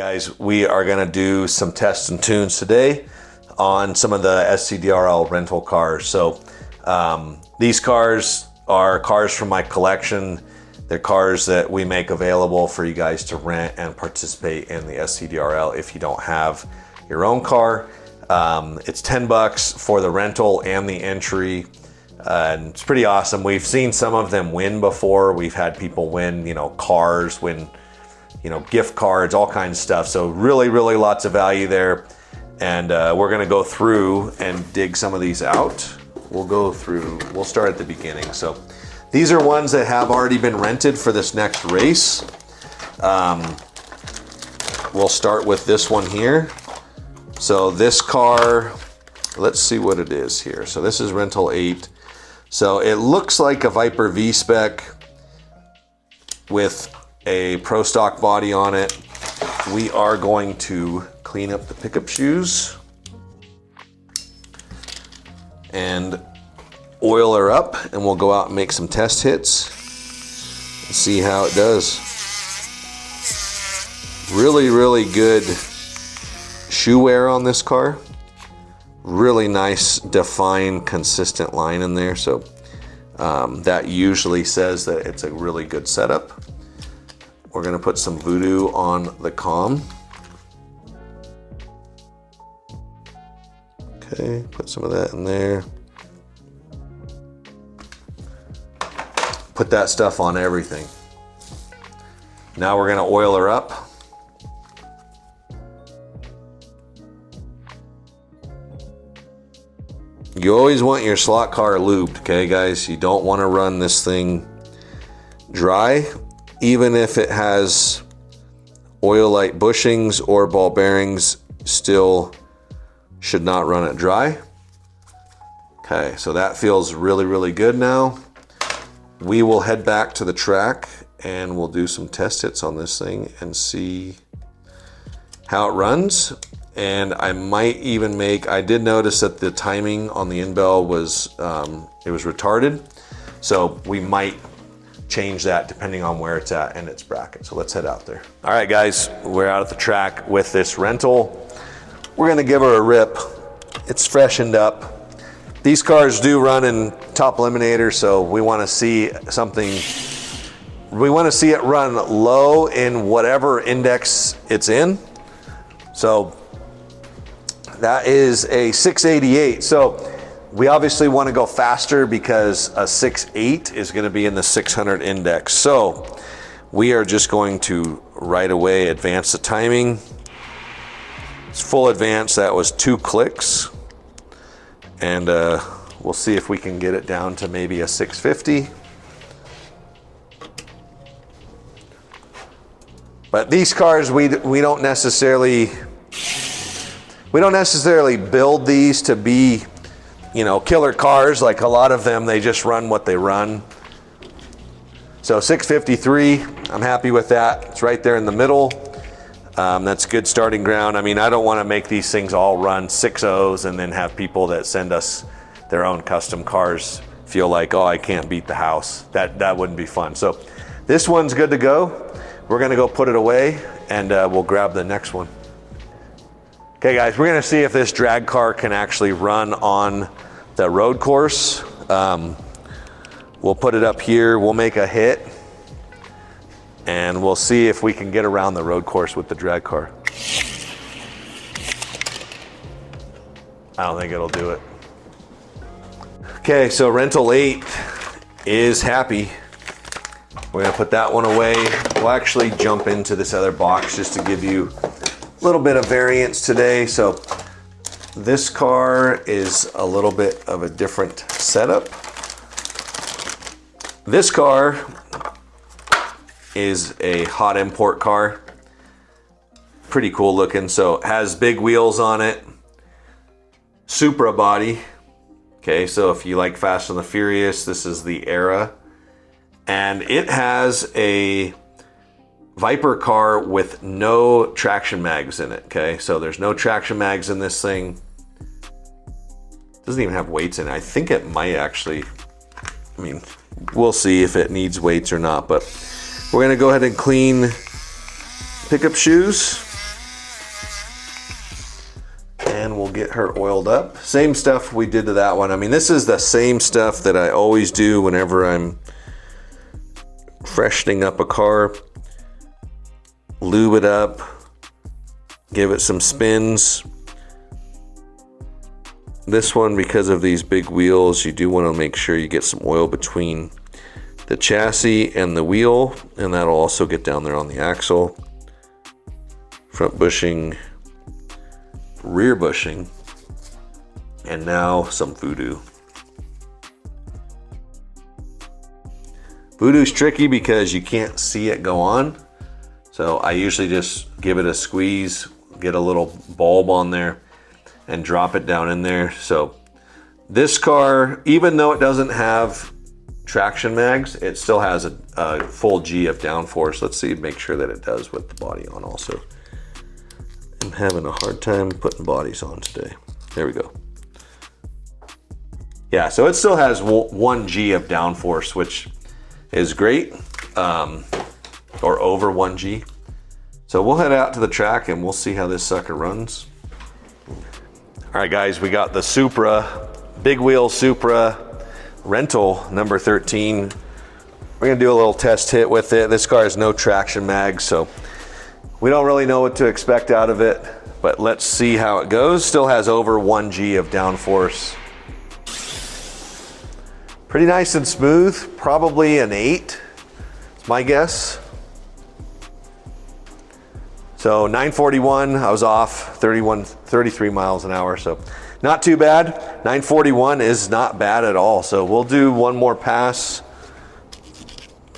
Guys, we are going to do some tests and tunes today on some of the SCDRL rental cars. So these cars are cars from my collection. They're cars that we make available for you guys to rent and participate in the SCDRL if you don't have your own car. It's $10 for the rental and the entry. And it's pretty awesome. We've seen some of them win before. We've had people win, cars, win gift cards, all kinds of stuff. So really lots of value there. And we're gonna go through and dig some of these out. We'll start at the beginning. So these are ones that have already been rented for this next race. We'll start with this one here. So this car, let's see what it is here. So this is rental 8. So it looks like a Viper V-Spec with a Pro Stock body on it. We are going to clean up the pickup shoes and oil her up, and we'll go out and make some test hits and see how it does. Really good shoe wear on this car. Really nice, defined, consistent line in there. So that usually says that it's a really good setup. We're gonna put some Voodoo on the comm. Okay, put some of that in there. Put that stuff on everything. Now we're gonna oil her up. You always want your slot car lubed, okay guys? You don't wanna run this thing dry. Even if it has oil-light bushings or ball bearings, still should not run it dry. Okay, so that feels really good now. We will head back to the track and we'll do some test hits on this thing and see how it runs. And I might even I did notice that the timing on the in-bell was, it was retarded. So we might change that depending on where it's at in its bracket. So let's head out there. All right guys, we're out at the track with this rental. We're gonna give her a rip. It's freshened up. These cars do run in top eliminator, so we wanna see something, we wanna see it run low in whatever index it's in. So that is a 688. So we obviously want to go faster because a 6.8 is going to be in the 600 index. So we are just going to right away advance the timing. It's full advance. That was 2 clicks. And we'll see if we can get it down to maybe a 650. But these cars, we don't necessarily build these to be killer cars. Like a lot of them, they just run what they run. So 653, I'm happy with that. It's right there in the middle. That's good starting ground. I mean, I don't want to make these things all run 6.0s and then have people that send us their own custom cars feel like, oh, I can't beat the house. That wouldn't be fun. So this one's good to go. We're gonna go put it away and we'll grab the next one. Okay guys, we're gonna see if this drag car can actually run on the road course. We'll put it up here, we'll make a hit, and we'll see if we can get around the road course with the drag car. I don't think it'll do it. Okay, so rental 8 is happy. We're gonna put that one away. We'll actually jump into this other box just to give you a little bit of variance today. So this car is a little bit of a different setup. This car is a hot import car. Pretty cool looking. So it has big wheels on it. Supra body. Okay, so if you like Fast and the Furious, this is the Era. And it has a Viper car with no traction mags in it, okay? So there's no traction mags in this thing. Doesn't even have weights in it. I think it might actually, I mean, we'll see if it needs weights or not, but we're gonna go ahead and clean pickup shoes. get her oiled up. Same stuff we did to that one. I mean, this is the same stuff that I always do whenever I'm freshening up a car. Lube it up, give it some spins. This one, because of these big wheels, you do want to make sure you get some oil between the chassis and the wheel, and that'll also get down there on the axle. Front bushing, rear bushing, and now some Voodoo. Voodoo's tricky because you can't see it go on, so I usually just give it a squeeze, get a little bulb on there, and drop it down in there. So this car, even though it doesn't have traction mags, it still has a full G of downforce. Let's see, make sure that it does with the body on also. I'm having a hard time putting bodies on today. There we go. Yeah, so it still has 1 G of downforce, which is great, or over 1 G. So we'll head out to the track and we'll see how this sucker runs. All right, guys, we got the Supra, big wheel Supra rental number 13. We're gonna do a little test hit with it. This car has no traction mags, so we don't really know what to expect out of it, but let's see how it goes. Still has over 1 G of downforce. Pretty nice and smooth, probably an 8, it's my guess. So 941, I was off 33 miles an hour, so not too bad. 941 is not bad at all. So we'll do one more pass.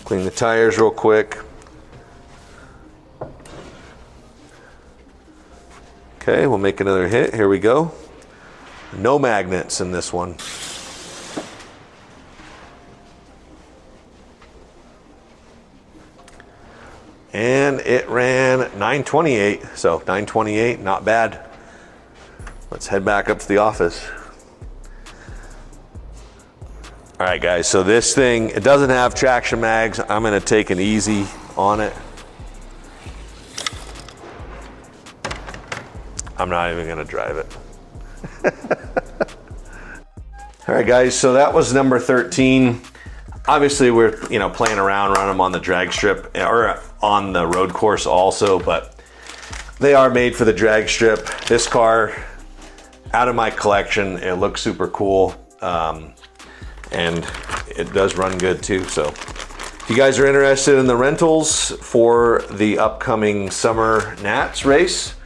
Clean the tires real quick. Okay, we'll make another hit. Here we go. No magnets in this one. And it ran 928, so 928, not bad. Let's head back up to the office. All right, guys, so this thing, it doesn't have traction mags. I'm gonna take it easy on it. I'm not even gonna drive it. All right, guys, so that was number 13. Obviously, we're playing around, running them on the drag strip or on the road course also, but they are made for the drag strip. This car, out of my collection, it looks super cool, and it does run good too. So if you guys are interested in the rentals for the upcoming Summer Nats race,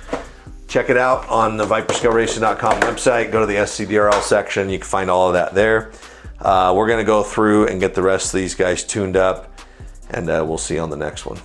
check it out on the viperscaleRacing.com website. Go to the SCDRL section. You can find all of that there. We're gonna go through and get the rest of these guys tuned up, and we'll see you on the next one.